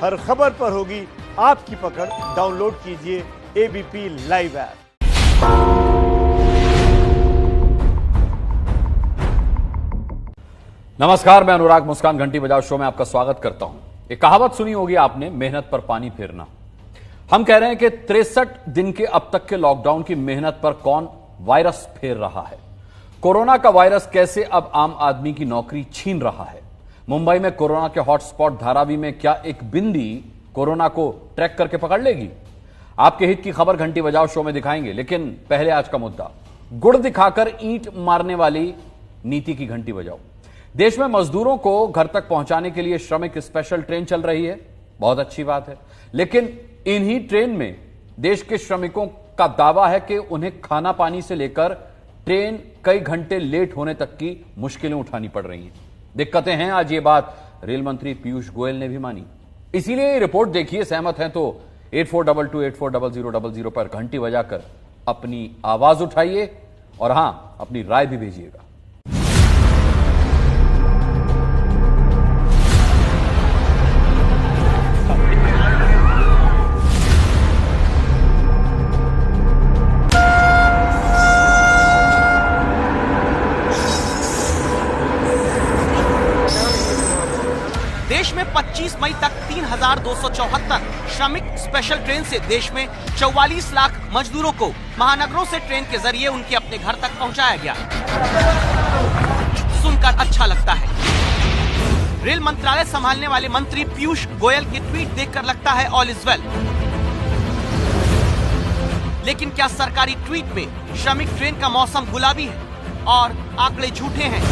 हर खबर पर होगी आपकी पकड़। डाउनलोड कीजिए एबीपी लाइव ऐप। नमस्कार, मैं अनुराग मुस्कान घंटी बजाओ शो में आपका स्वागत करता हूं। एक कहावत सुनी होगी आपने, मेहनत पर पानी फेरना। हम कह रहे हैं कि 63 दिन के अब तक के लॉकडाउन की मेहनत पर कौन वायरस फेर रहा है। कोरोना का वायरस कैसे अब आम आदमी की नौकरी छीन रहा है। मुंबई में कोरोना के हॉटस्पॉट धारावी में क्या एक बिंदी कोरोना को ट्रैक करके पकड़ लेगी? आपके हित की खबर घंटी बजाओ शो में दिखाएंगे, लेकिन पहले आज का मुद्दा, गुड़ दिखाकर ईंट मारने वाली नीति की घंटी बजाओ। देश में मजदूरों को घर तक पहुंचाने के लिए श्रमिक स्पेशल ट्रेन चल रही है, बहुत अच्छी बात है, लेकिन इन्हीं ट्रेन में देश के श्रमिकों का दावा है कि उन्हें खाना पानी से लेकर ट्रेन कई घंटे लेट होने तक की मुश्किलें उठानी पड़ रही हैं। दिक्कतें हैं, आज ये बात रेल मंत्री पीयूष गोयल ने भी मानी। इसीलिए ये रिपोर्ट देखिए, सहमत हैं तो 8422840000 पर घंटी बजाकर अपनी आवाज उठाइए और हां, अपनी राय भी भेजिएगा। देश में 25 मई तक 3,274 श्रमिक स्पेशल ट्रेन से देश में 44 लाख मजदूरों को महानगरों से ट्रेन के जरिए उनके अपने घर तक पहुंचाया गया। सुनकर अच्छा लगता है। रेल मंत्रालय संभालने वाले मंत्री पीयूष गोयल के ट्वीट देखकर लगता है ऑल इज वेल। लेकिन क्या सरकारी ट्वीट में श्रमिक ट्रेन का मौसम गुलाबी है और आंकड़े झूठे हैं?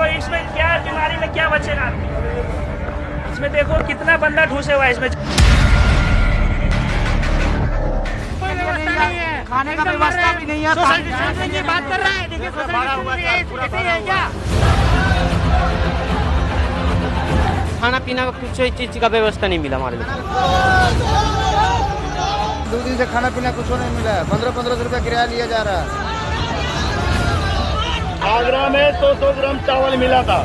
इसमें क्या बीमारी में क्या बचेगा? इसमें देखो कितना बंदा ठूसे हुआ है। इसमें कोई व्यवस्था नहीं है, खाने का व्यवस्था भी नहीं है। सोसाइटी बात कर रहा है, देखिए सोसाइटी है क्या? खाना पीना का कुछ चीज का व्यवस्था नहीं मिला हमारे लिए। 2 दिन से खाना पीना कुछ नहीं मिला है। 1500 रुपया किराया लिया जा रहा है। आगरा में 100 ग्राम चावल मिला था।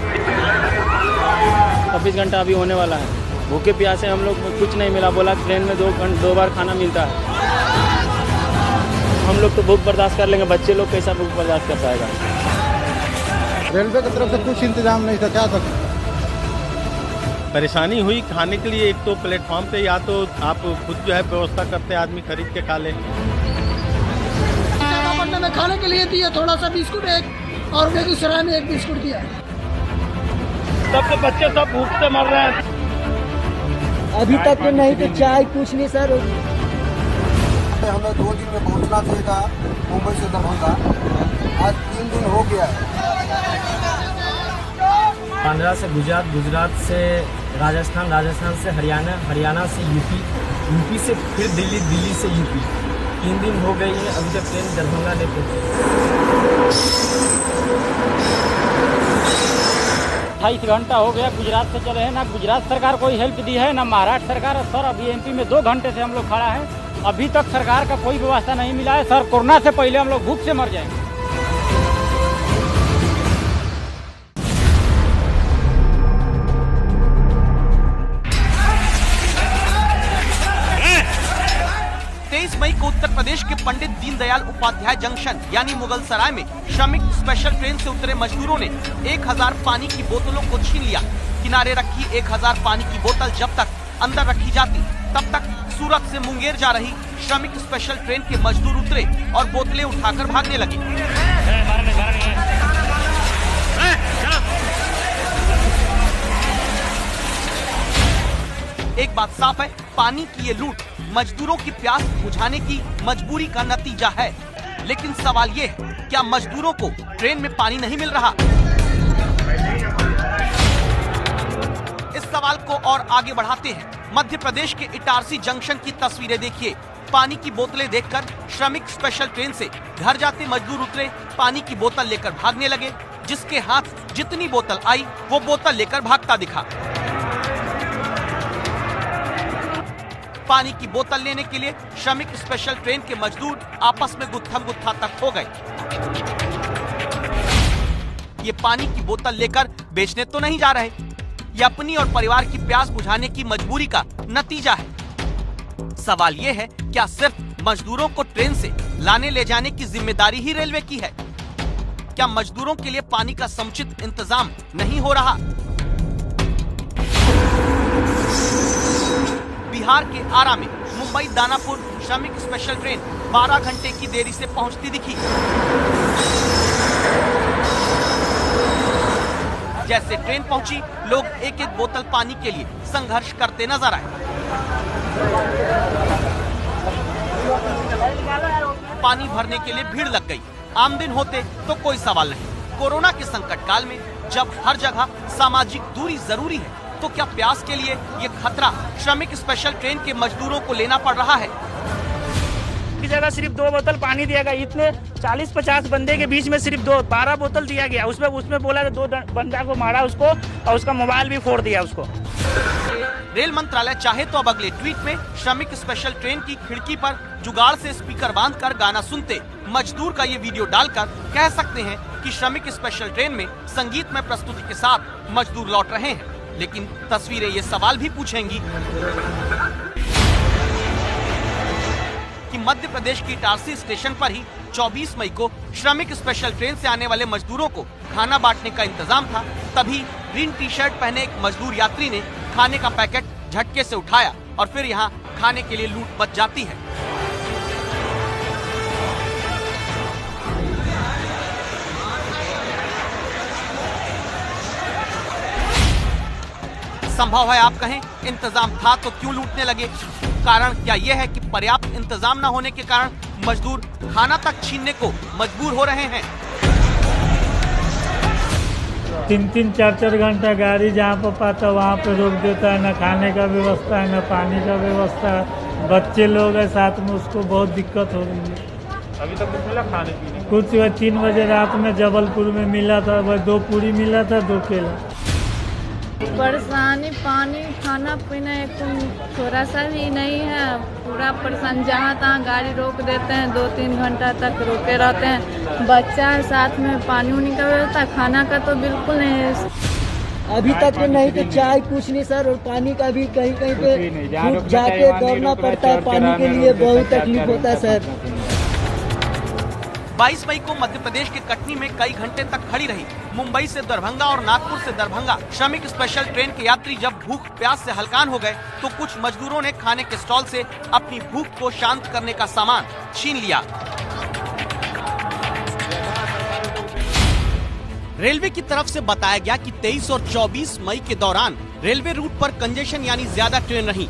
24 घंटा अभी होने वाला है। भूखे प्यासे हम लोग कुछ नहीं मिला। बोला ट्रेन में 2 बार खाना मिलता है। हम लोग तो भूख बर्दाश्त कर लेंगे, बच्चे लोग कैसा भूख बर्दाश्त कर पाएगा? रेलवे की तरफ से कुछ इंतजाम नहीं था, क्या था? परेशानी हुई खाने के लिए। एक तो प्लेटफॉर्म पे या तो आप खुद जो है व्यवस्था करते आदमी खरीद के खा ले। में खाने के लिए दिया थोड़ा सा बिस्कुट, एक और बेगूसराय में 1 बिस्कुट दिया। सबके बच्चे सब भूख से मर रहे हैं। अभी तक तो नहीं, तो चाय कुछ नहीं सर। हमें 2 दिन में पहुंचना चाहिए था मुंबई से दरभंगा। आज 3 दिन हो गया। 15 से गुजरात, गुजरात से राजस्थान, राजस्थान से हरियाणा, हरियाणा से यूपी, यूपी से फिर दिल्ली, दिल्ली से यूपी। 3 दिन हो गई है, अभी तक ट्रेन दरभंगा नहीं पहुंची। 28 घंटा हो गया गुजरात से चले हैं। ना गुजरात सरकार कोई हेल्प दी है, ना महाराष्ट्र सरकार। सर अभी एमपी में 2 घंटे से हम लोग खड़ा है, अभी तक सरकार का कोई व्यवस्था नहीं मिला है। सर कोरोना से पहले हम लोग भूख से मर जाएंगे। मई को उत्तर प्रदेश के पंडित दीनदयाल उपाध्याय जंक्शन यानी मुगल सराय में श्रमिक स्पेशल ट्रेन से उतरे मजदूरों ने 1000 पानी की बोतलों को छीन लिया। किनारे रखी 1000 पानी की बोतल जब तक अंदर रखी जाती, तब तक सूरत से मुंगेर जा रही श्रमिक स्पेशल ट्रेन के मजदूर उतरे और बोतलें उठाकर भागने लगे। एक बात साफ है, पानी की ये लूट मजदूरों की प्यास बुझाने की मजबूरी का नतीजा है। लेकिन सवाल ये है, क्या मजदूरों को ट्रेन में पानी नहीं मिल रहा? इस सवाल को और आगे बढ़ाते हैं। मध्य प्रदेश के इटारसी जंक्शन की तस्वीरें देखिए। पानी की बोतलें देखकर श्रमिक स्पेशल ट्रेन से घर जाते मजदूर उतरे, पानी की बोतल लेकर भागने लगे। जिसके हाथ जितनी बोतल आई वो बोतल लेकर भागता दिखा। पानी की बोतल लेने के लिए श्रमिक स्पेशल ट्रेन के मजदूर आपस में गुत्थम गुत्था तक हो गए। ये पानी की बोतल लेकर बेचने तो नहीं जा रहे। ये अपनी और परिवार की प्यास बुझाने की मजबूरी का नतीजा है। सवाल ये है, क्या सिर्फ मजदूरों को ट्रेन से लाने ले जाने की जिम्मेदारी ही रेलवे की है? क्या मजदूरों के लिए पानी का समुचित इंतजाम नहीं हो रहा? बिहार के आरा में मुंबई दानापुर श्रमिक स्पेशल ट्रेन 12 घंटे की देरी से पहुंचती दिखी। जैसे ट्रेन पहुंची, लोग एक एक बोतल पानी के लिए संघर्ष करते नजर आए। पानी भरने के लिए भीड़ लग गई। आम दिन होते तो कोई सवाल नहीं। कोरोना के संकट काल में जब हर जगह सामाजिक दूरी जरूरी है, तो क्या प्यास के लिए ये खतरा श्रमिक स्पेशल ट्रेन के मजदूरों को लेना पड़ रहा है? की जगह सिर्फ 2 बोतल पानी दिया गया। इतने 40-50 बंदे के बीच में सिर्फ 12 बोतल दिया गया। उसमें बोला 2 बंदा को मारा उसको, और उसका मोबाइल भी फोड़ दिया उसको। रेल मंत्रालय चाहे तो अब अगले ट्वीट में श्रमिक स्पेशल ट्रेन की खिड़की पर जुगाड़ से स्पीकर बांधकर गाना सुनते मजदूर का ये वीडियो डालकर कह सकते हैं कि श्रमिक स्पेशल ट्रेन में संगीतमय प्रस्तुति के साथ मजदूर लौट रहे हैं। लेकिन तस्वीरें ये सवाल भी पूछेंगी कि मध्य प्रदेश की इटारसी स्टेशन पर ही 24 मई को श्रमिक स्पेशल ट्रेन से आने वाले मजदूरों को खाना बांटने का इंतजाम था। तभी ग्रीन टी शर्ट पहने एक मजदूर यात्री ने खाने का पैकेट झटके से उठाया और फिर यहाँ खाने के लिए लूट मच जाती है। संभव है आप कहें, इंतजाम था तो क्यों लूटने लगे? कारण क्या यह है कि पर्याप्त इंतजाम न होने के कारण मजदूर खाना तक छीनने को मजबूर हो रहे हैं? 3-3, 4-4 घंटा गाड़ी जहाँ पर पाता वहाँ पे रोक देता है। न खाने का व्यवस्था है, न पानी का व्यवस्था है। बच्चे लोग हैं साथ में, उसको बहुत दिक्कत हो रही है। अभी तक कुछ मिला खाने पीने? कुछ 3 बजे रात में जबलपुर में मिला था, वह 2 पूरी मिला था, 2 केला। परेशानी पानी खाना पीना एकदम थोड़ा सा भी नहीं है। पूरा परेशान, जहाँ तहाँ गाड़ी रोक देते हैं, 2-3 घंटा तक रोके रहते हैं। बच्चा है साथ में, पानी उनी का व्यवस्था, खाना का तो बिल्कुल नहीं है। अभी तक नहीं तो चाय कुछ नहीं सर, और पानी का भी कहीं कहीं पे जाके दौड़ना पड़ता है। पानी के लिए बहुत तकलीफ होता है सर। 22 मई को मध्य प्रदेश के कटनी में कई घंटे तक खड़ी रही मुंबई से दरभंगा और नागपुर से दरभंगा श्रमिक स्पेशल ट्रेन के यात्री जब भूख प्यास से हलकान हो गए, तो कुछ मजदूरों ने खाने के स्टॉल से अपनी भूख को शांत करने का सामान छीन लिया। रेलवे की तरफ से बताया गया कि 23 और 24 मई के दौरान रेलवे रूट पर कंजेशन यानी ज्यादा ट्रेन रही।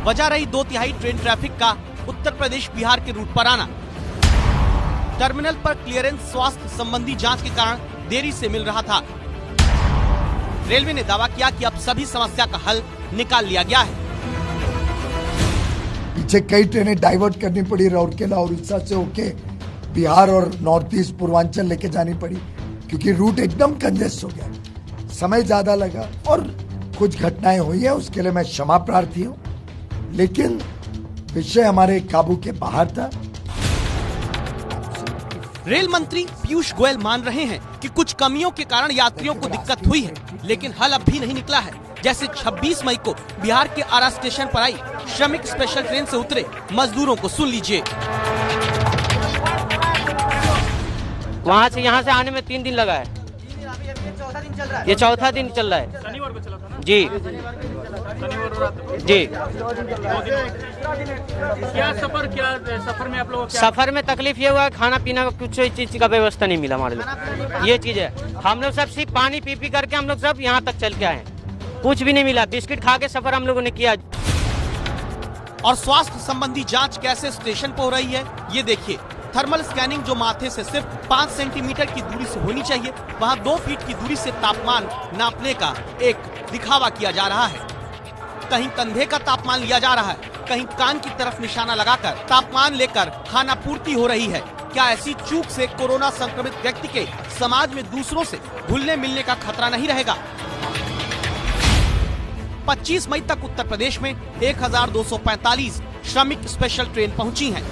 वजह रही 2/3 ट्रेन ट्रैफिक का उत्तर प्रदेश बिहार के रूट पर आना। टर्मिनल पर क्लियरेंस स्वास्थ्य संबंधी जांच के कारण देरी से मिल रहा था। रेलवे ने दावा किया कि अब सभी समस्या का हल निकाल लिया गया है। पीछे कई ट्रेनें डाइवर्ट करनी पड़ी, राउरकेला और उड़ीसा से होके बिहार और नॉर्थ ईस्ट पूर्वांचल लेके जानी पड़ी, क्योंकि रूट एकदम कंजेस्ट हो गया, समय ज्यादा लगा और कुछ घटनाएं हुई है। उसके लिए मैं क्षमा प्रार्थी हूँ, लेकिन विषय हमारे काबू के बाहर था। रेल मंत्री पीयूष गोयल मान रहे हैं कि कुछ कमियों के कारण यात्रियों को दिक्कत हुई है, लेकिन हल अब भी नहीं निकला है। जैसे 26 मई को बिहार के आरा स्टेशन पर आई श्रमिक स्पेशल ट्रेन से उतरे मजदूरों को सुन लीजिए। वहाँ से यहाँ से आने में 3 दिन लगा है। ये चौथा दिन चल रहा है। शनिवार को चला था जी जी। क्या सफर में आप लोगों को सफर में तकलीफ ये हुआ, खाना पीना का कुछ चीज का व्यवस्था नहीं मिला हमारे लोग। ये चीज है, हम लोग सब सिर्फ पानी पी पी करके हम लोग सब यहाँ तक चल के आए, कुछ भी नहीं मिला। बिस्किट खा के सफर हम लोगों ने किया। और स्वास्थ्य संबंधी जांच कैसे स्टेशन पर हो रही है, ये देखिए। थर्मल स्कैनिंग जो माथे से सिर्फ 5 सेंटीमीटर की दूरी से होनी चाहिए, वहाँ 2 फीट की दूरी से तापमान नापने का एक दिखावा किया जा रहा है। कहीं कंधे का तापमान लिया जा रहा है, कहीं कान की तरफ निशाना लगाकर तापमान लेकर खाना पूर्ति हो रही है। क्या ऐसी चूक से कोरोना संक्रमित व्यक्ति के समाज में दूसरों से घुलने मिलने का खतरा नहीं रहेगा? 25 मई तक उत्तर प्रदेश में 1245 श्रमिक स्पेशल ट्रेन पहुंची हैं।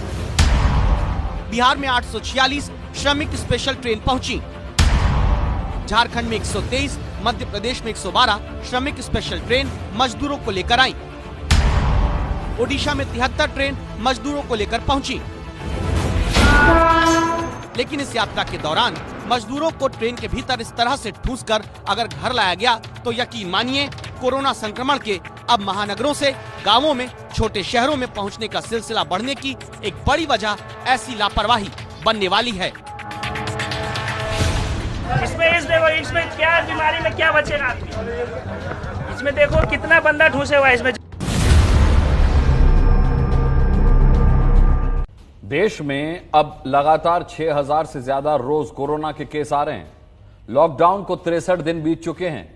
बिहार में 846 श्रमिक स्पेशल ट्रेन पहुंची। झारखंड में 123, मध्य प्रदेश में 112 श्रमिक स्पेशल ट्रेन मजदूरों को लेकर आई। ओडिशा में 73 ट्रेन मजदूरों को लेकर पहुंची। लेकिन इस यात्रा के दौरान मजदूरों को ट्रेन के भीतर इस तरह से ठूंसकर अगर घर लाया गया तो यकीन मानिए कोरोना संक्रमण के अब महानगरों से गांवों में, छोटे शहरों में पहुंचने का सिलसिला बढ़ने की एक बड़ी वजह ऐसी लापरवाही बनने वाली है। इसमें क्या बीमारी में क्या बचेगा आदमी? इसमें देखो कितना बंदा ठूसे हुआ है इसमें। देश में अब लगातार 6000 से ज्यादा रोज कोरोना के केस आ रहे हैं। लॉकडाउन को 63 दिन बीत चुके हैं।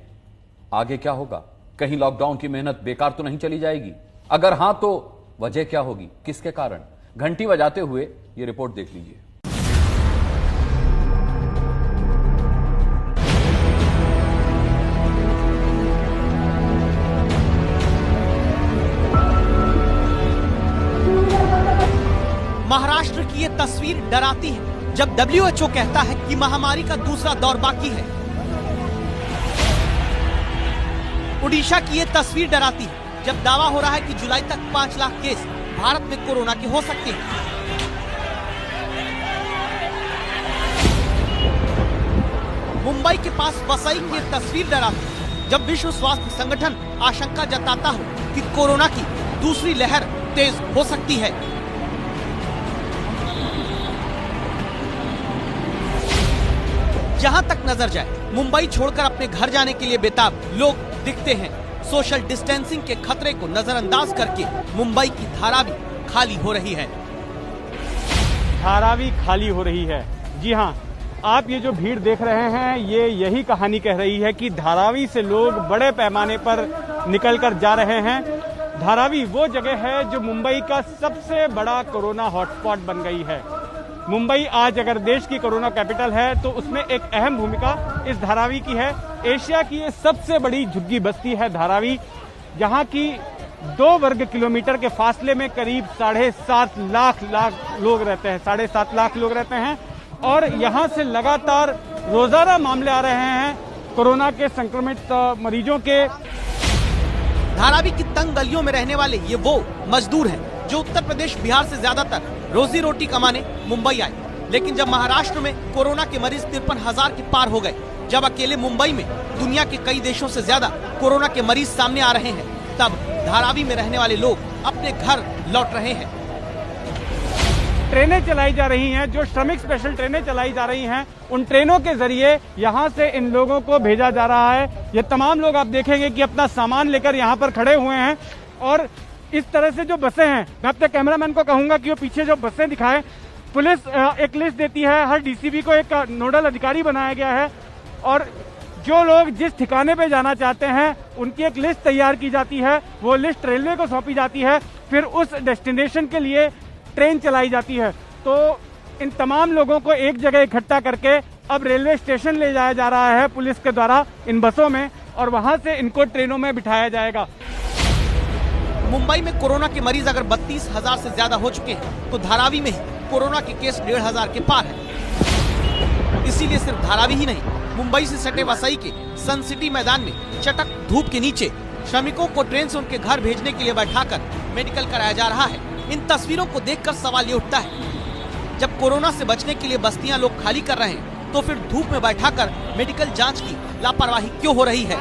आगे क्या होगा? कहीं लॉकडाउन की मेहनत बेकार तो नहीं चली जाएगी? अगर हां तो वजह क्या होगी, किसके कारण? घंटी बजाते हुए ये रिपोर्ट देख लीजिए। महाराष्ट्र की ये तस्वीर डराती है जब WHO कहता है कि महामारी का दूसरा दौर बाकी है। ओडिशा की ये तस्वीर डराती है जब दावा हो रहा है कि जुलाई तक 5 लाख केस भारत में कोरोना के हो सकते हैं। मुंबई के पास वसई की ये तस्वीर डराती है जब विश्व स्वास्थ्य संगठन आशंका जताता हो कि कोरोना की दूसरी लहर तेज हो सकती है। जहां तक नजर जाए मुंबई छोड़कर अपने घर जाने के लिए बेताब लोग दिखते हैं। सोशल डिस्टेंसिंग के खतरे को नजरअंदाज करके मुंबई की धारावी खाली हो रही है। धारावी खाली हो रही है। जी हां, आप ये जो भीड़ देख रहे हैं ये यही कहानी कह रही है कि धारावी से लोग बड़े पैमाने पर निकलकर जा रहे हैं। धारावी वो जगह है जो मुंबई का सबसे बड़ा कोरोना हॉटस्पॉट बन गई है। मुंबई आज अगर देश की कोरोना कैपिटल है तो उसमें एक अहम भूमिका इस धारावी की है। एशिया की ये सबसे बड़ी झुग्गी बस्ती है धारावी, जहां की 2 वर्ग किलोमीटर के फासले में करीब 7.5 लाख लोग रहते हैं। 7.5 लाख लोग रहते हैं और यहां से लगातार रोजाना मामले आ रहे हैं कोरोना के संक्रमित मरीजों के। धारावी की तंग गलियों में रहने वाले ये वो मजदूर हैं जो उत्तर प्रदेश, बिहार से ज्यादातर रोजी रोटी कमाने मुंबई आए। लेकिन जब महाराष्ट्र में कोरोना के मरीज 53,000 के पार हो गए, जब अकेले मुंबई में दुनिया के कई देशों से ज्यादा कोरोना के मरीज सामने आ रहे हैं, तब धारावी में रहने वाले लोग अपने घर लौट रहे हैं। ट्रेनें चलाई जा रही हैं, जो श्रमिक स्पेशल ट्रेनें चलाई जा रही हैं, उन ट्रेनों के जरिए यहां से इन लोगों को भेजा जा रहा है। ये तमाम लोग आप देखेंगे कि अपना सामान लेकर यहां पर खड़े हुए हैं। और इस तरह से जो बसें हैं, मैं अपने कैमरामैन को कहूंगा कि वो पीछे जो बसें दिखाएं। पुलिस एक लिस्ट देती है, हर डीसीपी को एक नोडल अधिकारी बनाया गया है और जो लोग जिस ठिकाने पे जाना चाहते हैं उनकी एक लिस्ट तैयार की जाती है। वो लिस्ट रेलवे को सौंपी जाती है, फिर उस डेस्टिनेशन के लिए ट्रेन चलाई जाती है। तो इन तमाम लोगों को एक जगह इकट्ठा करके अब रेलवे स्टेशन ले जाया जा रहा है पुलिस के द्वारा इन बसों में, और वहां से इनको ट्रेनों में बिठाया जाएगा। मुंबई में कोरोना के मरीज अगर 32,000 से ज्यादा हो चुके हैं तो धारावी में ही कोरोना के केस 1,500 के पार है। इसीलिए सिर्फ धारावी ही नहीं, मुंबई से सटे वसई के सन सिटी मैदान में चटक धूप के नीचे श्रमिकों को ट्रेन से उनके घर भेजने के लिए बैठाकर मेडिकल कराया जा रहा है। इन तस्वीरों को देखकर सवाल ये उठता है, जब कोरोना से बचने के लिए बस्तियां लोग खाली कर रहे हैं तो फिर धूप में बैठाकर मेडिकल जांच की लापरवाही क्यों हो रही है?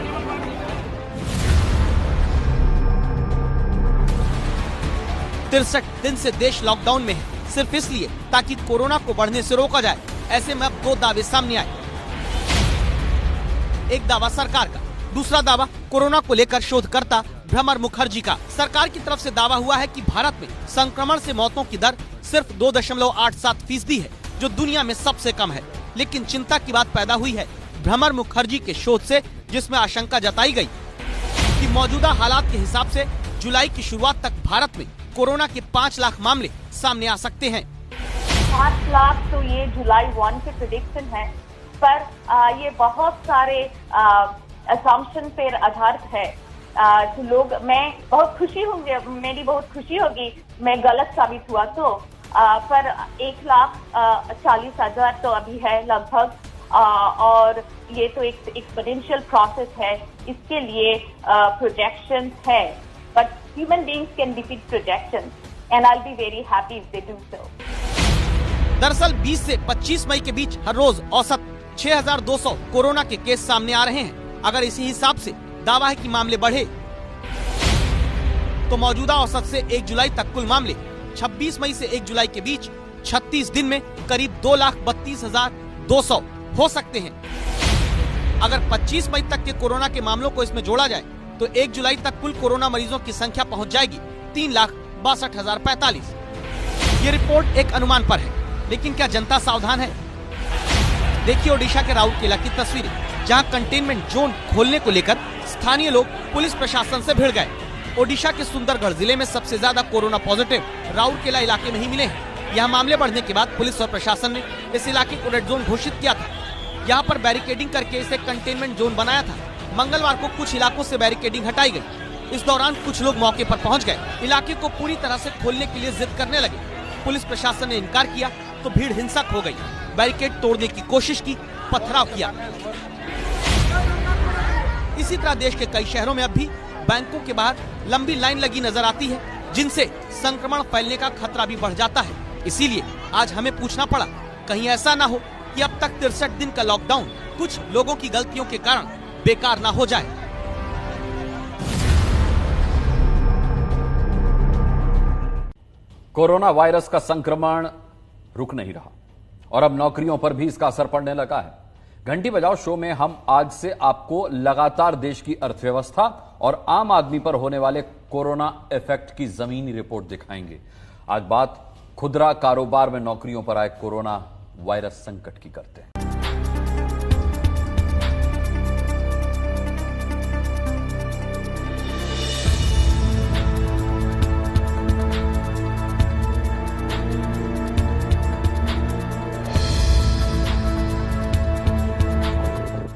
63 दिन से देश लॉकडाउन में है, सिर्फ इसलिए ताकि कोरोना को बढ़ने से रोका जाए। ऐसे में अब 2 दावे सामने आए। एक दावा सरकार का, दूसरा दावा कोरोना को लेकर शोधकर्ता भ्रमर मुखर्जी का। सरकार की तरफ से दावा हुआ है कि भारत में संक्रमण से मौतों की दर सिर्फ 2.87% है, जो दुनिया में सबसे कम है। लेकिन चिंता की बात पैदा हुई है भ्रमर मुखर्जी के शोध से, जिसमें आशंका जताई गई कि मौजूदा हालात के हिसाब से जुलाई की शुरुआत तक भारत में कोरोना के 5 लाख मामले सामने आ सकते हैं। 5 लाख तो ये जुलाई 1 के प्रेडिक्शन है, पर ये बहुत सारे असम्पशन पर आधारित है। तो लोग, मैं बहुत खुशी होंगे, मेरी बहुत खुशी होगी मैं गलत साबित हुआ तो, पर 1,40,000 तो अभी है लगभग, और ये तो एक एक्सपोनेंशियल प्रोसेस है, इसके लिए प्रोजेक्शंस है, but human beings can defeat projections and I will be very happy if they do so. दरअसल 20 से 25 मई के बीच हर रोज औसत 6,200 कोरोना के केस सामने आ रहे हैं। अगर इसी हिसाब से दावा है कि मामले बढ़े तो मौजूदा औसत से 1 जुलाई तक कुल मामले 26 मई से 1 जुलाई के बीच 36 दिन में करीब 2,32,200 हो सकते हैं। अगर 25 मई तक के कोरोना के मामलों को इसमें जोड़ा जाए तो 1 जुलाई तक कुल कोरोना मरीजों की संख्या पहुंच जाएगी 3,62,045। ये रिपोर्ट एक अनुमान पर है, लेकिन क्या जनता सावधान है? देखिए ओडिशा के राउरकेला की तस्वीरें, जहां कंटेनमेंट जोन खोलने को लेकर स्थानीय लोग पुलिस प्रशासन से भिड़ गए। ओडिशा के सुंदरगढ़ जिले में सबसे ज्यादा कोरोना पॉजिटिव राउरकेला इलाके में ही मिले हैं। यहाँ मामले बढ़ने के बाद पुलिस और प्रशासन ने इस इलाके को रेड जोन घोषित किया था। यहाँ पर बैरिकेडिंग करके इसे कंटेनमेंट जोन बनाया था। मंगलवार को कुछ इलाकों से बैरिकेडिंग हटाई गई। इस दौरान कुछ लोग मौके पर पहुंच गए, इलाके को पूरी तरह से खोलने के लिए जिद करने लगे। पुलिस प्रशासन ने इनकार किया तो भीड़ हिंसक हो गई। बैरिकेड तोड़ने की कोशिश की, पथराव किया। इसी तरह देश के कई शहरों में अब भी बैंकों के बाहर लंबी लाइन लगी नजर आती है, जिनसे संक्रमण फैलने का खतरा भी बढ़ जाता है। इसीलिए आज हमें पूछना पड़ा, कहीं ऐसा ना हो कि अब तक 63 दिन का लॉकडाउन कुछ लोगों की गलतियों के कारण बेकार ना हो जाए। कोरोना वायरस का संक्रमण रुक नहीं रहा और अब नौकरियों पर भी इसका असर पड़ने लगा है। घंटी बजाओ शो में हम आज से आपको लगातार देश की अर्थव्यवस्था और आम आदमी पर होने वाले कोरोना इफेक्ट की जमीनी रिपोर्ट दिखाएंगे। आज बात खुदरा कारोबार में नौकरियों पर आए कोरोना वायरस संकट की करते हैं।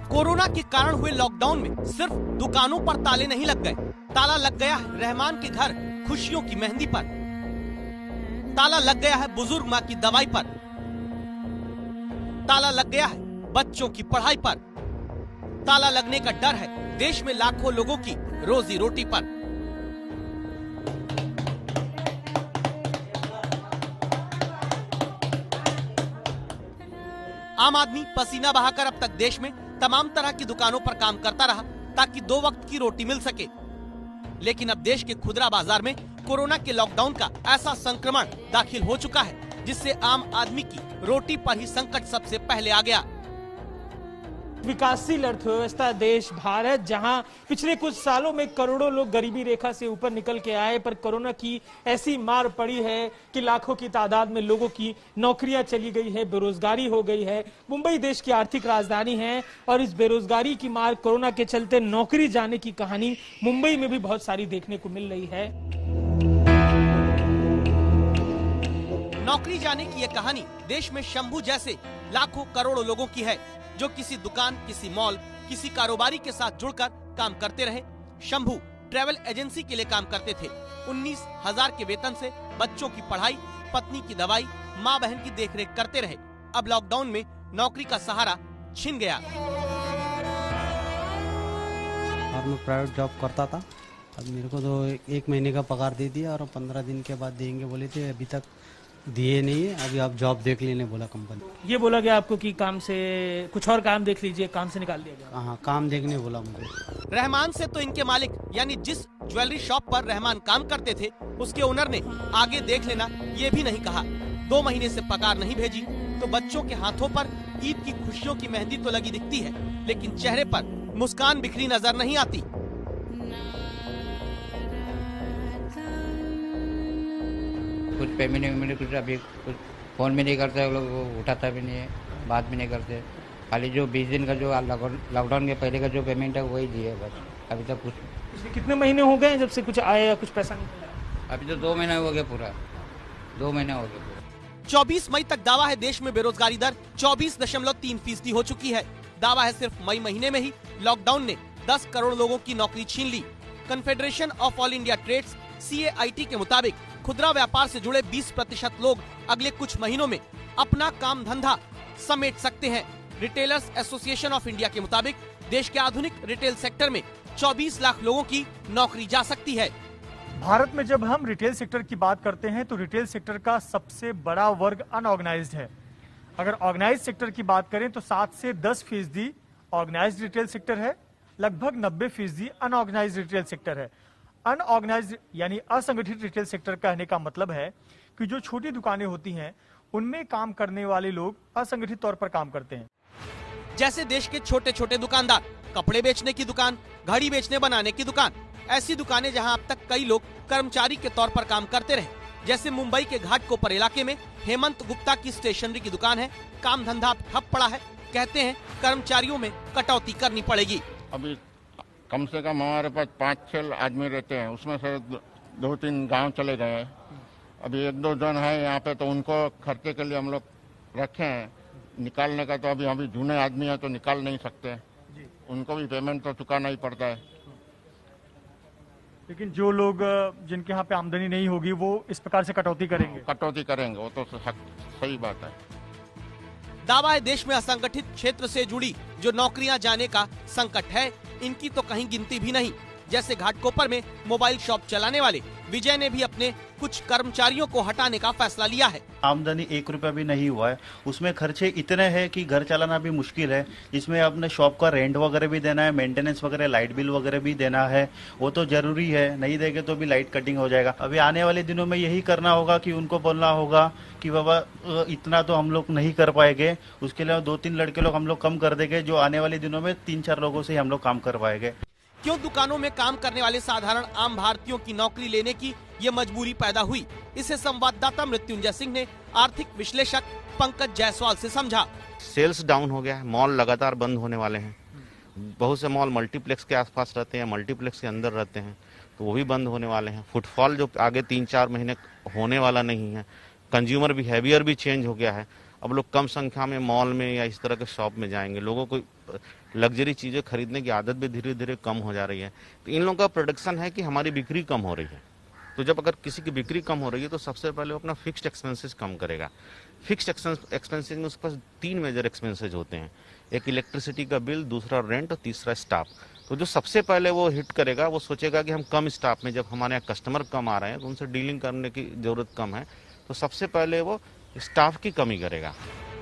कोरोना के कारण हुए लॉकडाउन में सिर्फ दुकानों पर ताले नहीं लग गए, ताला लग गया है रहमान के घर खुशियों की मेहंदी पर, ताला लग गया है बुजुर्ग माँ की दवाई पर, ताला लग गया है बच्चों की पढ़ाई पर, ताला लगने का डर है देश में लाखों लोगों की रोजी रोटी पर। आम आदमी पसीना बहाकर अब तक देश में तमाम तरह की दुकानों पर काम करता रहा ताकि 2 वक्त की रोटी मिल सके। लेकिन अब देश के खुदरा बाजार में कोरोना के लॉकडाउन का ऐसा संक्रमण दाखिल हो चुका है जिससे आम आदमी की रोटी पर ही संकट सबसे पहले आ गया। विकासशील अर्थव्यवस्था देश भारत, जहां पिछले कुछ सालों में करोड़ों लोग गरीबी रेखा से ऊपर निकल के आए, पर कोरोना की ऐसी मार पड़ी है कि लाखों की तादाद में लोगों की नौकरियां चली गई है, बेरोजगारी हो गई है। मुंबई देश की आर्थिक राजधानी है और इस बेरोजगारी की मार, कोरोना के चलते नौकरी जाने की कहानी मुंबई में भी बहुत सारी देखने को मिल रही है। नौकरी जाने की ये कहानी देश में शंभू जैसे लाखों करोड़ों लोगों की है, जो किसी दुकान, किसी मॉल, किसी कारोबारी के साथ जुड़कर काम करते रहे। शंभू ट्रैवल एजेंसी के लिए काम करते थे। 19,000 के वेतन से बच्चों की पढ़ाई, पत्नी की दवाई, माँ बहन की देखरेख करते रहे। अब लॉकडाउन में नौकरी का सहारा छिन गया। और मैं प्राइवेट जॉब करता था। अब मेरे को तो 1 महीने का पगार दे दिया और 15 दिन के बाद देंगे बोले थे, अभी तक दिए नहीं है। अभी आप जॉब देख लेने बोला कंपनी। ये बोला गया आपको कि काम से कुछ और काम देख लीजिए, काम से निकाल दिया गया। हाँ, काम देखने बोला मुझे। रहमान से तो इनके मालिक यानी जिस ज्वेलरी शॉप पर रहमान काम करते थे उसके ओनर ने आगे देख लेना ये भी नहीं कहा। 2 महीने से पगार नहीं भेजी तो बच्चों के हाथों पर ईद की खुशियों की मेहंदी तो लगी दिखती है, लेकिन चेहरे पर मुस्कान बिखरी नजर नहीं आती। कुछ पेमेंट कुछ अभी कुछ फोन भी नहीं करते लोग, उठाता भी नहीं है, बात भी नहीं करते। खाली जो 20 दिन का जो लॉकडाउन के पहले का जो पेमेंट है वही दिए बस, अभी तक कुछ। इसलिए कितने महीने हो गए जब से कुछ आया, कुछ पैसा नहीं मिला? अभी तो 2 महीने हो गए, पूरा 2 महीने हो गए। 24 मई तक दावा है देश में बेरोजगारी दर 24.3% हो चुकी है। दावा है सिर्फ मई महीने में ही लॉकडाउन ने 10 करोड़ लोगों की नौकरी छीन ली। Confederation of All India Traders CAIT के मुताबिक खुदरा व्यापार से जुड़े 20% लोग अगले कुछ महीनों में अपना काम धंधा समेट सकते हैं। रिटेलर्स एसोसिएशन ऑफ इंडिया के मुताबिक देश के आधुनिक रिटेल सेक्टर में 24 लाख लोगों की नौकरी जा सकती है। भारत में जब हम रिटेल सेक्टर की बात करते हैं तो रिटेल सेक्टर का सबसे बड़ा वर्ग अनऑर्गेनाइज्ड है। अगर ऑर्गेनाइज्ड सेक्टर की बात करें तो 7 से 10% ऑर्गेनाइज्ड रिटेल सेक्टर है, लगभग 90% अनऑर्गेनाइज्ड रिटेल सेक्टर है। अनऑर्गेनाइज्ड यानी असंगठित रिटेल सेक्टर कहने का मतलब है कि जो छोटी दुकानें होती हैं उनमें काम करने वाले लोग असंगठित तौर पर काम करते हैं। जैसे देश के छोटे छोटे दुकानदार, कपड़े बेचने की दुकान, घड़ी बेचने बनाने की दुकान, ऐसी दुकानें जहां अब तक कई लोग कर्मचारी के तौर पर काम करते रहे। जैसे मुंबई के घाटकोपर इलाके में हेमंत गुप्ता की स्टेशनरी की दुकान है। काम धंधा ठप पड़ा है, कहते हैं कर्मचारियों में कटौती करनी पड़ेगी। अभी कम से कम हमारे पास 5-6 आदमी रहते हैं, उसमें से 2-3 गांव चले गए हैं। अभी 1-2 जन है यहाँ पे, तो उनको खर्चे के लिए हम लोग रखे हैं। निकालने का तो अभी जूने आदमी है तो निकाल नहीं सकते, उनको भी पेमेंट तो चुकाना ही पड़ता है। लेकिन जो लोग जिनके यहाँ पे आमदनी नहीं होगी वो इस प्रकार से कटौती करेंगे, वो तो सही बात है। दावा है देश में असंगठित क्षेत्र से जुड़ी जो नौकरियां जाने का संकट है, इनकी तो कहीं गिनती भी नहीं। जैसे घाटकोपर में मोबाइल शॉप चलाने वाले विजय ने भी अपने कुछ कर्मचारियों को हटाने का फैसला लिया है। आमदनी 1 रुपया भी नहीं हुआ है, उसमें खर्चे इतने हैं कि घर चलाना भी मुश्किल है। इसमें अपने शॉप का रेंट वगैरह भी देना है, मेंटेनेंस वगैरह, लाइट बिल वगैरह भी देना है, वो तो जरूरी है। नहीं देंगे तो भी लाइट कटिंग हो जाएगा। अभी आने वाले दिनों में यही करना होगा कि उनको बोलना होगा कि बाबा इतना तो हम लोग नहीं कर पाएंगे, उसके लिए 2-3 लड़के लोग हम लोग कम कर देंगे, जो आने वाले दिनों में 3-4 लोगों से हम लोग काम करवाएंगे। क्यों दुकानों में काम करने वाले साधारण आम भारतीयों की नौकरी लेने की ये मजबूरी पैदा हुई, इसे संवाददाता मृत्युंजय सिंह ने आर्थिक विश्लेषक पंकज जायसवाल से समझा। सेल्स डाउन हो गया है, मॉल लगातार बंद होने वाले हैं। बहुत से मॉल मल्टीप्लेक्स के आसपास रहते हैं, मल्टीप्लेक्स के अंदर रहते हैं, तो वो भी बंद होने वाले हैं। फुटफॉल जो आगे 3-4 महीने होने वाला नहीं है। कंज्यूमर बिहेवियर भी चेंज हो गया है। अब लोग कम संख्या में मॉल में या इस तरह के शॉप में जाएंगे। लोगों को लग्जरी चीजें खरीदने की आदत भी धीरे धीरे कम हो जा रही है। तो इन लोगों का प्रोडक्शन है कि हमारी बिक्री कम हो रही है। तो जब अगर किसी की बिक्री कम हो रही है तो सबसे पहले वो अपना फिक्स्ड एक्सपेंसेस कम करेगा। फिक्स्ड एक्सपेंसेस में उसके पास 3 मेजर एक्सपेंसेस होते हैं, एक इलेक्ट्रिसिटी का बिल, दूसरा रेंट और तीसरा स्टाफ। तो जो सबसे पहले वो हिट करेगा, वो सोचेगा कि हम कम स्टाफ में, जब हमारे यहाँ कस्टमर कम आ रहे हैं तो उनसे डीलिंग करने की जरूरत कम है, तो सबसे पहले वो स्टाफ की कमी करेगा।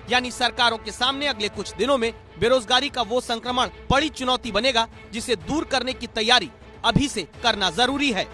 यानी सरकारों के सामने अगले कुछ दिनों में बेरोजगारी का वो संक्रमण बड़ी चुनौती बनेगा जिसे दूर करने की तैयारी अभी से करना जरूरी है।